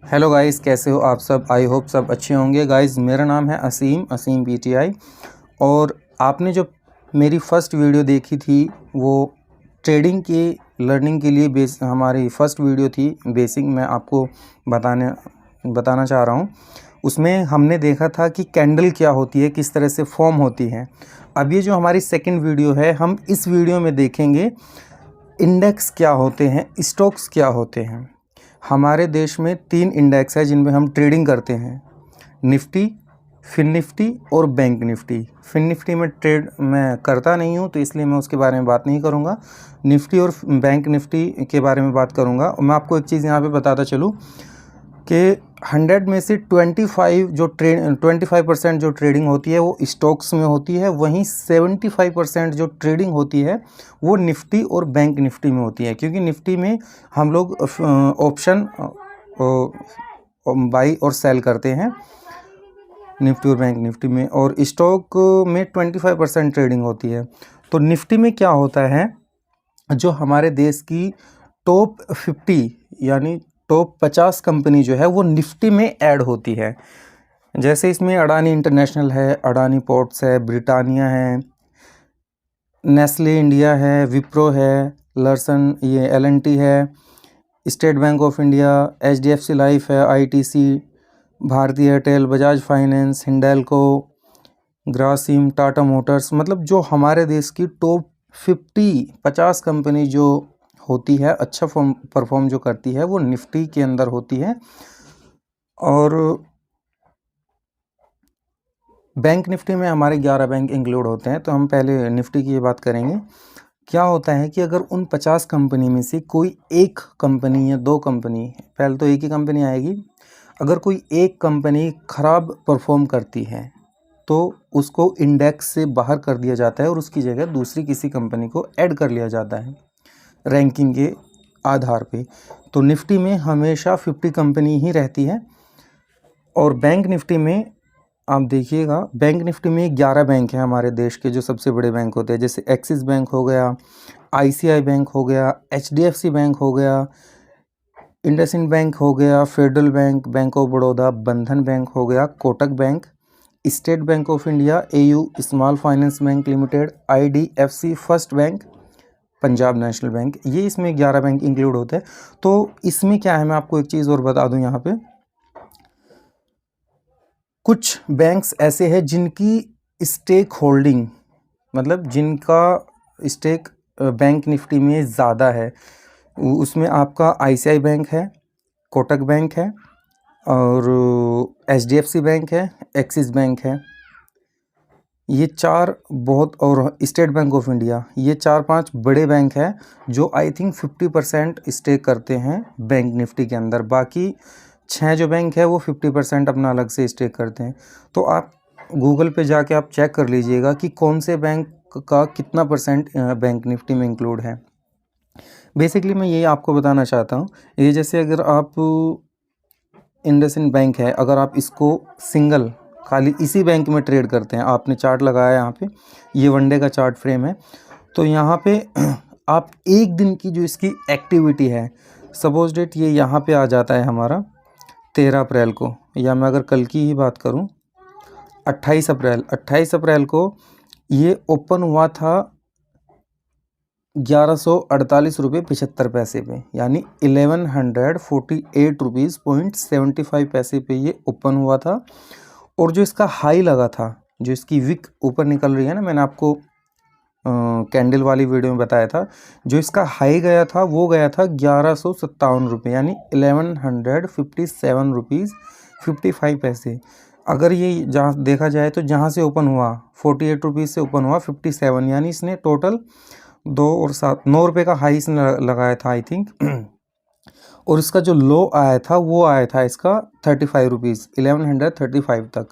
Hello guys, कैसे हो आप सब। आई होप सब अच्छे होंगे। गाइस, मेरा नाम है असीम पीटीआई। और आपने जो मेरी फ़र्स्ट वीडियो देखी थी वो ट्रेडिंग की लर्निंग के लिए हमारी फ़र्स्ट वीडियो थी। बेसिक मैं आपको बताना चाह रहा हूँ। उसमें हमने देखा था कि कैंडल क्या होती है, किस तरह से फॉर्म होती है। अब ये जो हमारी सेकंड वीडियो है, हम इस वीडियो में देखेंगे इंडेक्स क्या होते हैं, स्टॉक्स क्या होते हैं। हमारे देश में 3 इंडेक्स है जिन पे हम ट्रेडिंग करते हैं, निफ्टी, फिन निफ्टी और बैंक निफ्टी। फिन निफ्टी में ट्रेड मैं करता नहीं हूँ, तो इसलिए मैं उसके बारे में बात नहीं करूँगा। निफ्टी और बैंक निफ्टी के बारे में बात करूँगा। और मैं आपको एक चीज़ यहाँ पे बताता चलूँ कि 100 में से 25% जो ट्रेडिंग होती है वो स्टॉक्स में होती है, वहीं 75% जो ट्रेडिंग होती है वो निफ्टी और बैंक निफ्टी में होती है। क्योंकि निफ्टी में हम लोग ऑप्शन बाई और सेल करते हैं, निफ्टी और बैंक निफ्टी में। और स्टॉक में 25% ट्रेडिंग होती है। तो निफ्टी में क्या होता है, जो हमारे देश की टॉप 50 यानी टॉप 50 कंपनी जो है वो निफ्टी में ऐड होती है। जैसे इसमें अडानी इंटरनेशनल है, अडानी पोर्ट्स है, ब्रिटानिया है, नेस्ले इंडिया है, विप्रो है, लर्सन ये एल&टी है, state bank of India, HDFC life है, ITC, भारतीय Airtel, Bajaj finance, Hindalco, Grasim, Tata Motors. मतलब जो हमारे देश की टॉप 50 कंपनी जो होती है, अच्छा परफॉर्म जो करती है, वो निफ्टी के अंदर होती है। और बैंक निफ्टी में हमारे 11 बैंक इंक्लूड होते हैं। तो हम पहले निफ्टी की बात करेंगे। क्या होता है कि अगर उन 50 कंपनी में से कोई एक कंपनी या 2 कंपनी, पहले तो एक ही कंपनी आएगी, अगर कोई एक कंपनी ख़राब परफॉर्म करती है तो उसको इंडेक्स से बाहर कर दिया जाता है और उसकी जगह दूसरी किसी कंपनी को ऐड कर लिया जाता है रैंकिंग के आधार पे। तो निफ्टी में हमेशा 50 कंपनी ही रहती है। और बैंक निफ्टी में आप देखिएगा, बैंक निफ्टी में 11 बैंक हैं हमारे देश के जो सबसे बड़े बैंक होते हैं। जैसे एक्सिस बैंक हो गया, ICI बैंक हो गया, HDFC बैंक हो गया, इंडसइंड बैंक हो गया, federal bank, bank of Baroda, बंधन बैंक हो गया, Kotak bank, state bank of India, AU small finance bank limited, IDFC first bank, Punjab national bank. ये इसमें 11 बैंक इंक्लूड होते हैं। तो इसमें क्या है, मैं आपको एक चीज़ और बता दूं, यहाँ पे कुछ बैंक्स ऐसे हैं जिनकी स्टेक होल्डिंग, मतलब जिनका स्टेक बैंक निफ्टी में ज़्यादा है। उसमें आपका ICI बैंक है, कोटक बैंक है, और HDFC बैंक है, एक्सिस बैंक है। ये 4 बहुत, और स्टेट बैंक ऑफ इंडिया, ये 4-5 बड़े बैंक हैं जो आई थिंक 50% स्टेक करते हैं बैंक निफ्टी के अंदर। बाकी 6 जो बैंक है वो 50% अपना अलग से स्टेक करते हैं। तो आप गूगल पे जाके आप चेक कर लीजिएगा कि कौन से बैंक का कितना परसेंट बैंक निफ्टी में इंक्लूड है। बेसिकली मैं ये आपको बताना चाहता हूँ, ये जैसे अगर आप इंडसइंड बैंक है, अगर आप इसको सिंगल खाली इसी बैंक में ट्रेड करते हैं, आपने चार्ट लगाया यहाँ पे, ये वनडे का चार्ट फ्रेम है, तो यहाँ पे आप एक दिन की जो इसकी एक्टिविटी है, सपोज डेट ये यहाँ पे आ जाता है हमारा 13 अप्रैल को, या मैं अगर कल की ही बात करूँ 28 अप्रैल को ये ओपन हुआ था 1148 रुपये 75 पैसे पे, यानी 1148 रुपीज़ 0.75 पैसे पे ये ओपन हुआ था। और जो इसका हाई लगा था, जो इसकी विक ऊपर निकल रही है ना, मैंने आपको कैंडल वाली वीडियो में बताया था, जो इसका हाई गया था वो गया था 1157 रुपये, यानी 1157 रुपीज़ 55 पैसे। अगर ये जहाँ देखा जाए तो जहाँ से ओपन हुआ 48 रुपीज़ से ओपन हुआ 57, यानी इसने टोटल 2 और 7 9 रुपये का हाई इसने लगाया था आई थिंक। और इसका जो लो आया था वो आया था इसका 35 रुपीज़, 1135 तक।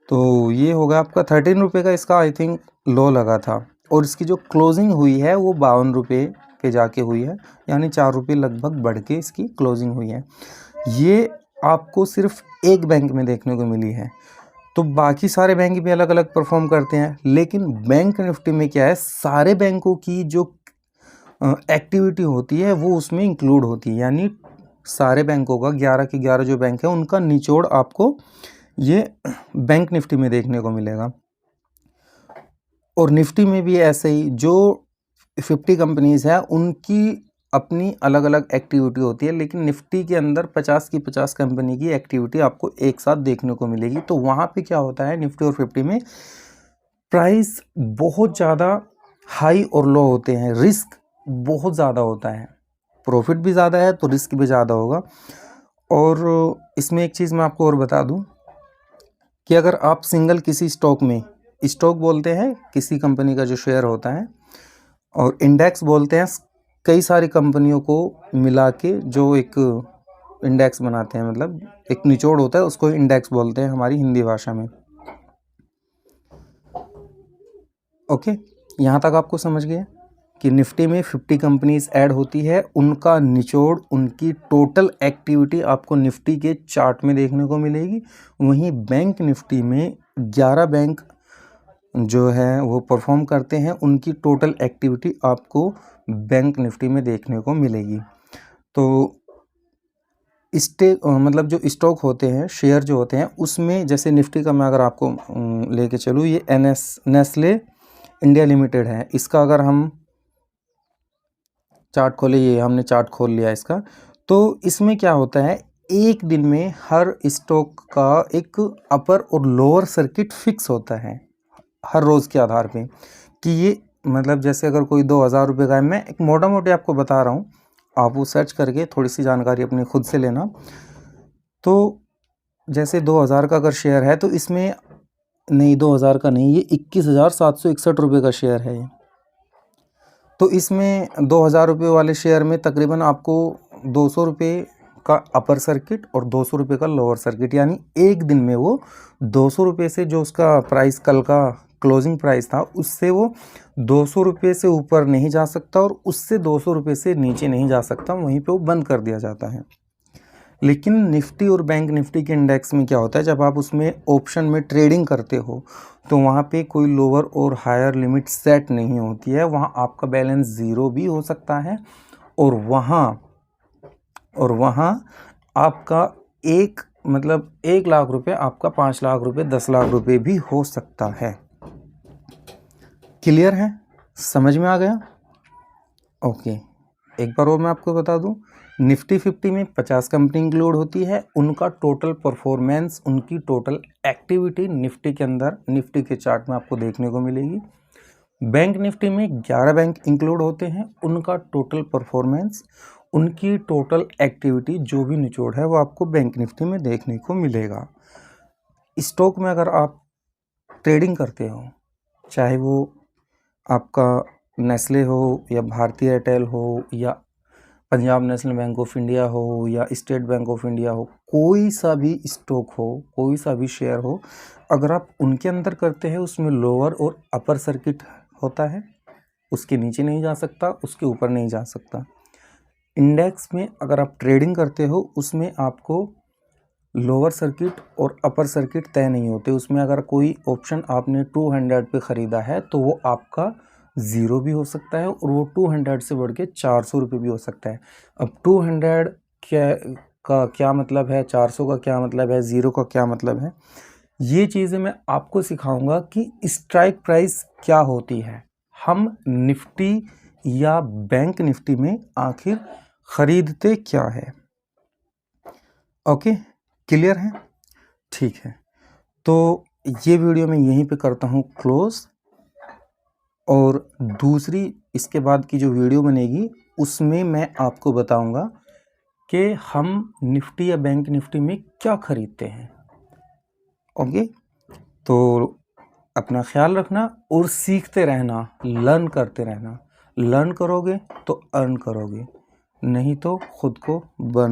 तो ये होगा आपका 13 रुपये का इसका आई थिंक लो लगा था। और इसकी जो क्लोजिंग हुई है वो 52 रुपये पे जाके हुई है, यानी 4 रुपये लगभग बढ़ के इसकी क्लोजिंग हुई है। ये आपको सिर्फ एक बैंक में देखने को मिली है। तो बाकी सारे बैंक भी अलग अलग परफॉर्म करते हैं, लेकिन बैंक निफ्टी में क्या है, सारे बैंकों की जो एक्टिविटी होती है वो उसमें इंक्लूड होती है। यानी सारे बैंकों का 11 के 11 जो बैंक है उनका निचोड़ आपको ये बैंक निफ्टी में देखने को मिलेगा। और निफ्टी में भी ऐसे ही जो 50 कंपनीज़ हैं उनकी अपनी अलग अलग एक्टिविटी होती है, लेकिन निफ्टी के अंदर 50 की 50 कंपनी की एक्टिविटी आपको एक साथ देखने को मिलेगी। तो वहाँ पे क्या होता है, निफ्टी और 50 में प्राइस बहुत ज़्यादा हाई और लो होते हैं, रिस्क बहुत ज़्यादा होता है, प्रॉफिट भी ज़्यादा है तो रिस्क भी ज़्यादा होगा। और इसमें एक चीज़ मैं आपको और बता दूं कि अगर आप सिंगल किसी स्टॉक में, स्टॉक बोलते हैं किसी कंपनी का जो शेयर होता है, और इंडेक्स बोलते हैं कई सारी कंपनियों को मिला के जो एक इंडेक्स बनाते हैं, मतलब एक निचोड़ होता है, उसको इंडेक्स बोलते हैं हमारी हिंदी भाषा में। ओके, यहाँ तक आपको समझ गए कि निफ्टी में 50 कंपनीज ऐड होती है, उनका निचोड़, उनकी टोटल एक्टिविटी आपको निफ्टी के चार्ट में देखने को मिलेगी। वहीं बैंक निफ्टी में 11 बैंक जो है वो परफॉर्म करते हैं, उनकी टोटल एक्टिविटी आपको बैंक निफ्टी में देखने को मिलेगी। तो मतलब जो स्टॉक होते हैं, शेयर जो होते हैं, उसमें जैसे निफ्टी का मैं अगर आपको लेके चलूँ, ये नेस्ले इंडिया लिमिटेड है, इसका अगर हम चार्ट खोले, ये हमने चार्ट खोल लिया इसका, तो इसमें क्या होता है, एक दिन में हर स्टॉक का एक अपर और लोअर सर्किट फिक्स होता है हर रोज़ के आधार पे, कि ये मतलब जैसे अगर कोई 2000 रुपये का है, मैं एक मोटा मोटी आपको बता रहा हूँ, आप वो सर्च करके थोड़ी सी जानकारी अपने खुद से लेना। तो जैसे 2000 का अगर शेयर है तो इसमें नहीं, 2000 का नहीं, ये 21,761 रुपये का शेयर है। तो इसमें 2000 रुपये वाले शेयर में तकरीबन आपको 200 रुपये का अपर सर्किट और 200 रुपये का लोअर सर्किट, यानी एक दिन में वो 200 रुपये से जो उसका प्राइस कल का क्लोजिंग प्राइस था उससे वो 200 रुपये से ऊपर नहीं जा सकता और उससे 200 रुपये से नीचे नहीं जा सकता, वहीं पे वो बंद कर दिया जाता है। लेकिन निफ्टी और बैंक निफ्टी के इंडेक्स में क्या होता है, जब आप उसमें ऑप्शन में ट्रेडिंग करते हो तो वहाँ पे कोई लोअर और हायर लिमिट सेट नहीं होती है, वहाँ आपका बैलेंस ज़ीरो भी हो सकता है और वहाँ आपका एक मतलब 1 लाख रुपए आपका 5 लाख रुपए 10 लाख रुपए भी हो सकता है। क्लियर है, समझ में आ गया? ओके, एक बार और मैं आपको बता दूं, निफ्टी 50 में 50 कंपनी इंक्लूड होती है, उनका टोटल परफॉर्मेंस, उनकी टोटल एक्टिविटी निफ्टी के अंदर, निफ्टी के चार्ट में आपको देखने को मिलेगी। बैंक निफ्टी में 11 बैंक इंक्लूड होते हैं, उनका टोटल परफॉर्मेंस, उनकी टोटल एक्टिविटी जो भी निचोड़ है वो आपको बैंक निफ्टी में देखने को मिलेगा। स्टॉक में अगर आप ट्रेडिंग करते हो, चाहे वो आपका नेस्ले हो या भारतीय एयरटेल हो या Punjab national bank of India हो या स्टेट बैंक ऑफ इंडिया हो, कोई सा भी स्टॉक हो, कोई सा भी शेयर हो, अगर आप उनके अंदर करते हैं, उसमें लोअर और अपर सर्किट होता है, उसके नीचे नहीं जा सकता, उसके ऊपर नहीं जा सकता। इंडेक्स में अगर आप ट्रेडिंग करते हो, उसमें आपको लोअर सर्किट और अपर सर्किट तय नहीं होते, उसमें अगर कोई ऑप्शन आपने 200 पे ख़रीदा है तो वो आपका ज़ीरो भी हो सकता है और वो 200 से बढ़ के 400 रुपये भी हो सकता है। अब 200 क्या मतलब है, 400 का क्या मतलब है, ज़ीरो का क्या मतलब है, ये चीज़ें मैं आपको सिखाऊंगा कि स्ट्राइक प्राइस क्या होती है, हम निफ्टी या बैंक निफ्टी में आखिर ख़रीदते क्या है। ओके, क्लियर है? ठीक है, तो ये वीडियो मैं यहीं पे करता हूँ क्लोज़, और दूसरी इसके बाद की जो वीडियो बनेगी उसमें मैं आपको बताऊंगा कि हम निफ्टी या बैंक निफ्टी में क्या खरीदते हैं। ओके, तो अपना ख्याल रखना और सीखते रहना, लर्न करते रहना। लर्न करोगे तो अर्न करोगे, नहीं तो खुद को बर्न